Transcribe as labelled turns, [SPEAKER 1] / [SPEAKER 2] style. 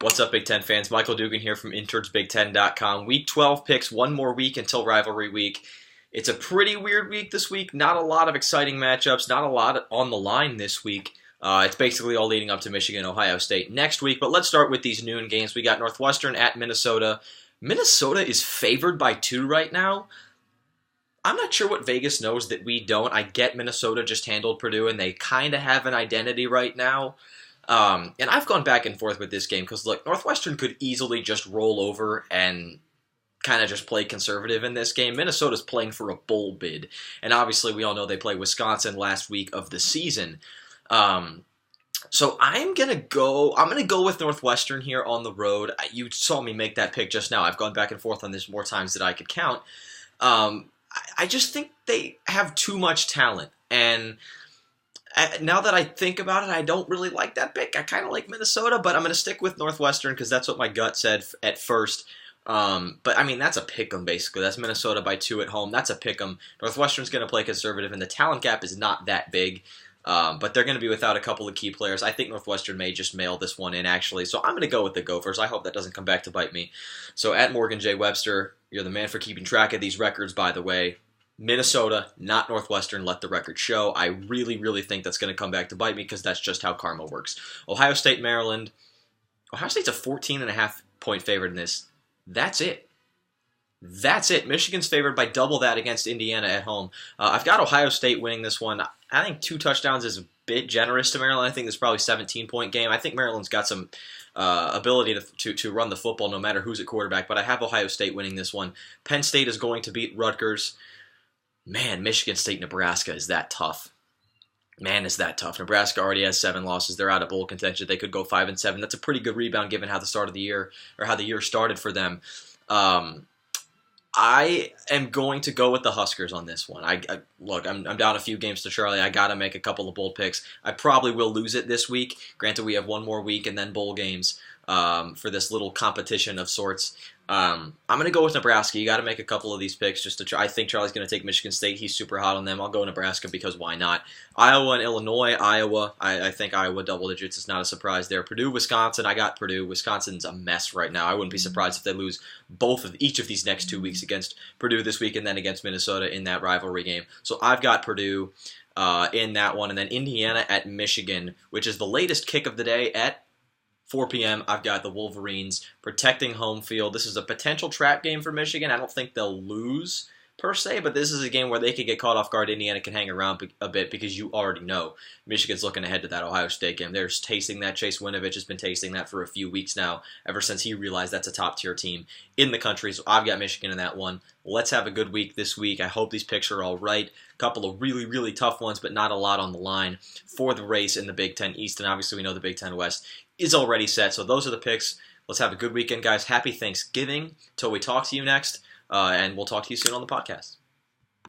[SPEAKER 1] What's up, Big Ten fans? Michael Dugan here from internsbig10.com. Week 12 picks, one more week until rivalry week. It's a pretty weird week this week. Not a lot of exciting matchups, not a lot on the line this week. It's basically all leading up to Michigan, Ohio State next week. But let's start with these noon games. We got Northwestern at Minnesota. Minnesota is favored by 2 right now. I'm not sure what Vegas knows that we don't. I get Minnesota just handled Purdue, and they kind of have an identity right now. And I've gone back and forth with this game because, look, Northwestern could easily just roll over and kind of just play conservative in this game. Minnesota's playing for a bowl bid, and obviously we all know they played Wisconsin last week of the season. So I'm gonna go with Northwestern here on the road. You saw me make that pick just now. I've gone back and forth on this more times than I could count. I just think they have too much talent, and now that I think about it, I don't really like that pick. I kind of like Minnesota, but I'm going to stick with Northwestern because that's what my gut said at first. But, I mean, that's a pick 'em, basically. That's Minnesota by 2 at home. That's a pick 'em. Northwestern's going to play conservative, and the talent gap is not that big. But they're going to be without a couple of key players. I think Northwestern may just mail this one in, actually. So I'm going to go with the Gophers. I hope that doesn't come back to bite me. So at Morgan J. Webster, you're the man for keeping track of these records, by the way. Minnesota, not Northwestern, let the record show. I really, really think that's going to come back to bite me because that's just how karma works. Ohio State, Maryland. Ohio State's a 14.5-point favorite in this. That's it. That's it. Michigan's favored by double that against Indiana at home. I've got Ohio State winning this one. I think 2 touchdowns is a bit generous to Maryland. I think this is probably a 17-point game. I think Maryland's got some ability to run the football no matter who's at quarterback, but I have Ohio State winning this one. Penn State is going to beat Rutgers. Man, Michigan State, Nebraska, is that tough. Man, is that tough. Nebraska already has 7 losses. They're out of bowl contention. They could go 5-7. That's a pretty good rebound given how the start of the year, or how the year started for them. I am going to go with the Huskers on this one. Look, I'm down a few games to Charlie. I got to make a couple of bold picks. I probably will lose it this week. Granted, we have one more week and then bowl games for this little competition of sorts. I'm going to go with Nebraska. You got to make a couple of these picks just to try. I think Charlie's going to take Michigan State. He's super hot on them. I'll go Nebraska because why not? Iowa and Illinois. Iowa, I think Iowa double digits. It's not a surprise there. Purdue, Wisconsin. I got Purdue. Wisconsin's a mess right now. I wouldn't be surprised if they lose each of these next 2 weeks against Purdue this week and then against Minnesota in that rivalry game. So I've got Purdue in that one. And then Indiana at Michigan, which is the latest kick of the day at 4 p.m., I've got the Wolverines protecting home field. This is a potential trap game for Michigan. I don't think they'll lose, per se, but this is a game where they could get caught off guard. Indiana can hang around a bit because you already know Michigan's looking ahead to that Ohio State game. They're tasting that. Chase Winovich has been tasting that for a few weeks now, ever since he realized that's a top-tier team in the country. So I've got Michigan in that one. Let's have a good week this week. I hope these picks are all right. A couple of really, really tough ones, but not a lot on the line for the race in the Big Ten East. And obviously we know the Big Ten West is already set. So those are the picks. Let's have a good weekend, guys. Happy Thanksgiving till we talk to you next. And we'll talk to you soon on the podcast.